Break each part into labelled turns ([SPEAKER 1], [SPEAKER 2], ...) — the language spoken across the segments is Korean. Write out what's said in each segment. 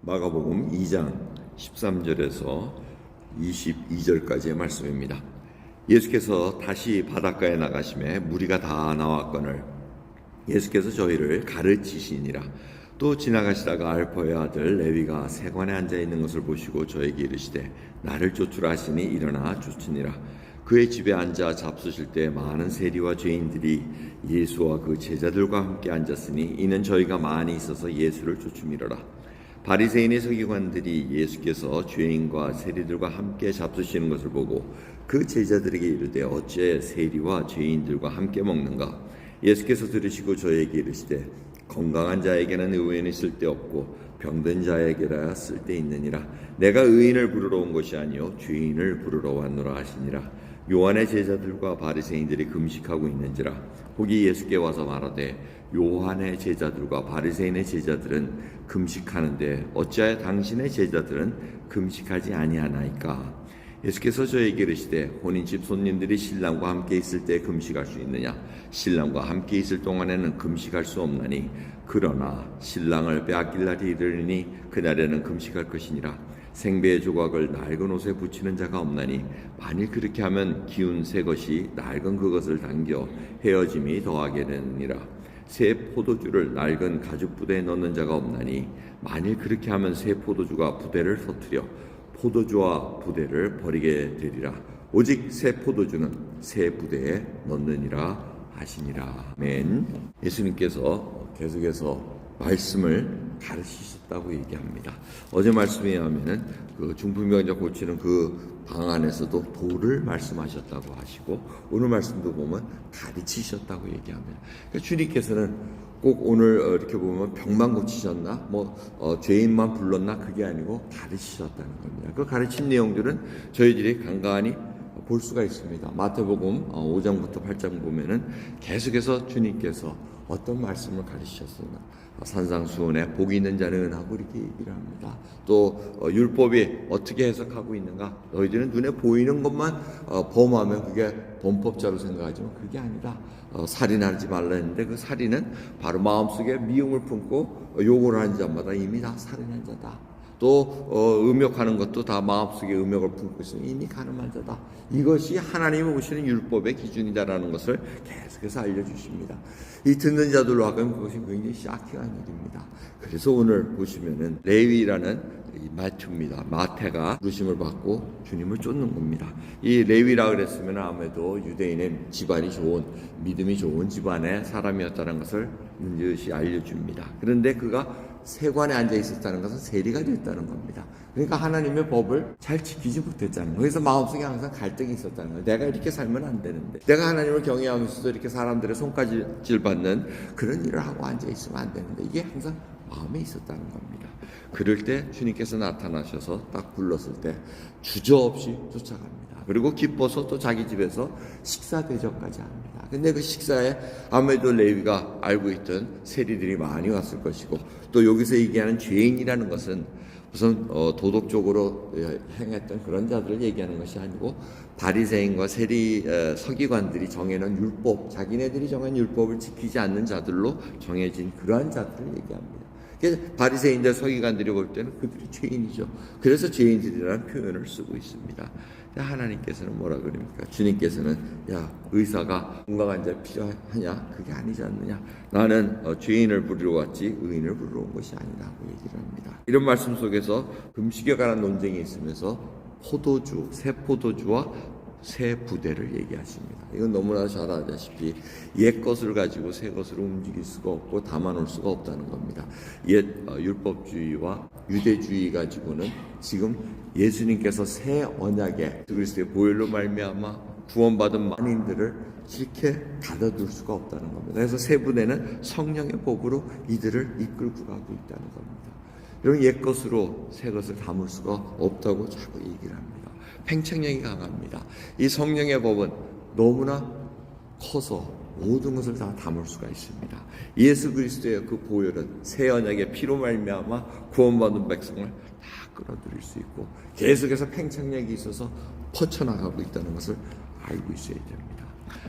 [SPEAKER 1] 마가복음 2장 13절에서 22절까지의 말씀입니다. 예수께서 다시 바닷가에 나가심에 무리가 다 나왔거늘 예수께서 저희를 가르치시니라. 또 지나가시다가 알포의 아들 레위가 세관에 앉아있는 것을 보시고 저에게 이르시되 나를 쫓으라 하시니 일어나 쫓으니라. 그의 집에 앉아 잡수실 때 많은 세리와 죄인들이 예수와 그 제자들과 함께 앉았으니 이는 저희가 많이 있어서 예수를 쫓음이로라. 바리새인의 서기관들이 예수께서 죄인과 세리들과 함께 잡수시는 것을 보고 그 제자들에게 이르되 어찌 세리와 죄인들과 함께 먹는가? 예수께서 들으시고 저에게 이르시되 건강한 자에게는 의인이 쓸데없고 병든 자에게라 쓸데있느니라. 내가 의인을 부르러 온 것이 아니요 죄인을 부르러 왔노라 하시니라. 요한의 제자들과 바리새인들이 금식하고 있는지라. 혹이 예수께 와서 말하되 요한의 제자들과 바리새인의 제자들은 금식하는데 어찌하여 당신의 제자들은 금식하지 아니하나이까? 예수께서 저에게 이르시되 혼인집 손님들이 신랑과 함께 있을 때 금식할 수 있느냐? 신랑과 함께 있을 동안에는 금식할 수 없나니 그러나 신랑을 빼앗길 날이 이르리니 그날에는 금식할 것이니라. 생배의 조각을 낡은 옷에 붙이는 자가 없나니 만일 그렇게 하면 기운 새 것이 낡은 그것을 당겨 헤어짐이 더하게 되느니라. 새 포도주를 낡은 가죽 부대에 넣는 자가 없나니 만일 그렇게 하면 새 포도주가 부대를 터뜨려 포도주와 부대를 버리게 되리라. 오직 새 포도주는 새 부대에 넣느니라 하시니라. 아멘. 예수님께서 계속해서 말씀을 가르치셨다고 얘기합니다. 어제 말씀에 하면은 그 중풍병자 고치는 그 방 안에서도 도를 말씀하셨다고 하시고 오늘 말씀도 보면 가르치셨다고 얘기합니다. 그러니까 주님께서는 꼭 오늘 이렇게 보면 병만 고치셨나 죄인만 불렀나 그게 아니고 가르치셨다는 겁니다. 그 가르친 내용들은 저희들이 간간히 볼 수가 있습니다. 마태복음 5장부터 8장 보면은 계속해서 주님께서 어떤 말씀을 가르치셨으나 산상수훈에 복이 있는 자는 하고 이렇게 얘기를 합니다. 또 율법이 어떻게 해석하고 있는가? 너희들은 눈에 보이는 것만 범하면 그게 범법자로 생각하지만 그게 아니다. 살인하지 말라 했는데 그 살인은 바로 마음속에 미움을 품고 욕을 하는 자마다 이미 다 살인한 자다. 또 음욕하는 것도 다 마음속에 음욕을 품고 있으면 이미 가늠한 자다. 이것이 하나님이 보시는 율법의 기준이다라는 것을 계속해서 알려주십니다. 이 듣는 자들로 하여금 그것이 굉장히 샤킹한 일입니다. 그래서 오늘 보시면은 레위라는 마태입니다. 마태가 부르심을 받고 주님을 쫓는 겁니다. 이 레위라 그랬으면 아무래도 유대인의 집안이 좋은 믿음이 좋은 집안의 사람이었다는 것을 문제시 알려줍니다. 그런데 그가 세관에 앉아 있었다는 것은 세리가 됐다는 겁니다. 그러니까 하나님의 법을 잘 지키지 못했다는 거예요. 그래서 마음속에 항상 갈등이 있었다는 거예요. 내가 이렇게 살면 안 되는데, 내가 하나님을 경외하면서도 이렇게 사람들의 손가락질 받는 그런 일을 하고 앉아 있으면 안 되는데 이게 항상 마음에 있었다는 겁니다. 그럴 때 주님께서 나타나셔서 딱 불렀을 때 주저없이 쫓아갑니다. 그리고 기뻐서 또 자기 집에서 식사 대접까지 합니다. 근데 그 식사에 아무래도 레위가 알고 있던 세리들이 많이 왔을 것이고 또 여기서 얘기하는 죄인이라는 것은 우선 도덕적으로 행했던 그런 자들을 얘기하는 것이 아니고 바리새인과 세리 서기관들이 정해놓은 율법, 자기네들이 정한 율법을 지키지 않는 자들로 정해진 그러한 자들을 얘기합니다. 그래서 바리새인들 서기관들이 볼 때는 그들이 죄인이죠. 그래서 죄인들이라는 표현을 쓰고 있습니다. 하나님께서는 뭐라 그럽니까? 주님께서는 의사가 건강한 자 필요하냐? 그게 아니지 않느냐? 나는 죄인을 부르러 왔지 의인을 부르러 온 것이 아니라고 얘기를 합니다. 이런 말씀 속에서 금식에 관한 논쟁이 있으면서 포도주, 새 포도주와 새 부대를 얘기하십니다. 이건 너무나 잘 아다시피 옛 것을 가지고 새 것으로 움직일 수가 없고 담아놓을 수가 없다는 겁니다. 옛 율법주의와 유대주의 가지고는 지금 예수님께서 새 언약의 그리스도의 보혈로 말미암아 구원받은 만인들을 이렇게 가둬둘 수가 없다는 겁니다. 그래서 새 부대는 성령의 법으로 이들을 이끌고 가고 있다는 겁니다. 이런 옛 것으로 새 것을 담을 수가 없다고 자꾸 얘기를 합니다. 팽창력이 강합니다. 이 성령의 법은 너무나 커서 모든 것을 다 담을 수가 있습니다. 예수 그리스도의 그 보혈은 새 언약의 피로 말미암아 구원받은 백성을 다 끌어들일 수 있고 계속해서 팽창력이 있어서 퍼쳐나가고 있다는 것을 알고 있어야 됩니다.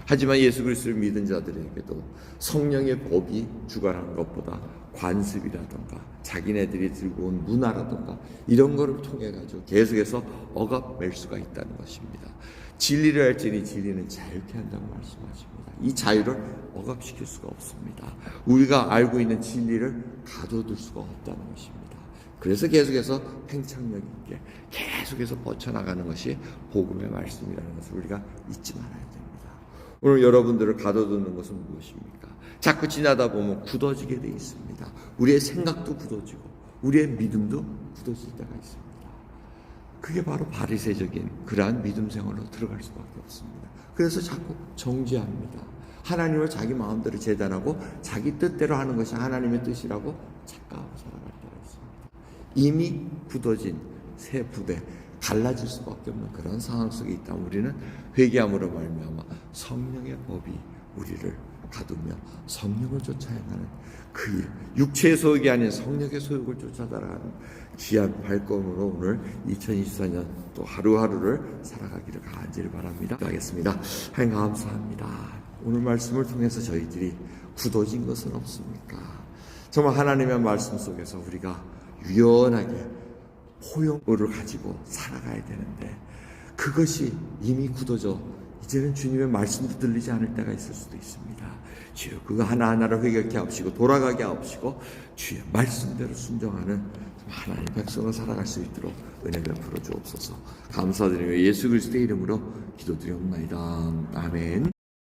[SPEAKER 1] 하지만 예수 그리스도를 믿은 자들에게도 성령의 법이 주관하는 것보다 관습이라든가 자기네들이 들고 온 문화라든가 이런 거를 통해 가지고 계속해서 억압될 수가 있다는 것입니다. 진리를 할지니 진리는 자유케 한다고 말씀하십니다. 이 자유를 억압시킬 수가 없습니다. 우리가 알고 있는 진리를 가둬둘 수가 없다는 것입니다. 그래서 계속해서 팽창력 있게 계속해서 뻗쳐나가는 것이 복음의 말씀이라는 것을 우리가 잊지 말아야 됩니다. 오늘 여러분들을 가둬두는 것은 무엇입니까? 자꾸 지나다 보면 굳어지게 돼 있습니다. 우리의 생각도 굳어지고 우리의 믿음도 굳어질 때가 있습니다. 그게 바로 바리새적인 그러한 믿음 생활로 들어갈 수밖에 없습니다. 그래서 자꾸 정죄합니다. 하나님을 자기 마음대로 재단하고 자기 뜻대로 하는 것이 하나님의 뜻이라고 착각하고 살아갈 때가 있습니다. 이미 굳어진 새 부대, 갈라질 수밖에 없는 그런 상황 속에 있다면 우리는 회개함으로 말미암아 성령의 법이 우리를 가두며 성령을 쫓아 행하는 그 일, 육체의 소욕이 아닌 성령의 소욕을 쫓아 나가는 귀한 발걸음으로 오늘 2024년 또 하루하루를 살아가기를 간절히 바랍니다. 하겠습니다. 하나님 감사합니다. 오늘 말씀을 통해서 저희들이 굳어진 것은 없습니까? 정말 하나님의 말씀 속에서 우리가 유연하게 포용을 가지고 살아가야 되는데 그것이 이미 굳어져 이제는 주님의 말씀도 들리지 않을 때가 있을 수도 있습니다. 주여 그거 하나하나를 회개케 하옵시고 돌아가게 하옵시고 주의 말씀대로 순종하는 하나님의 백성으로 살아갈 수 있도록 은혜 베풀어 주옵소서. 감사드리며 예수 그리스도의 이름으로 기도드리옵나이다. 아멘.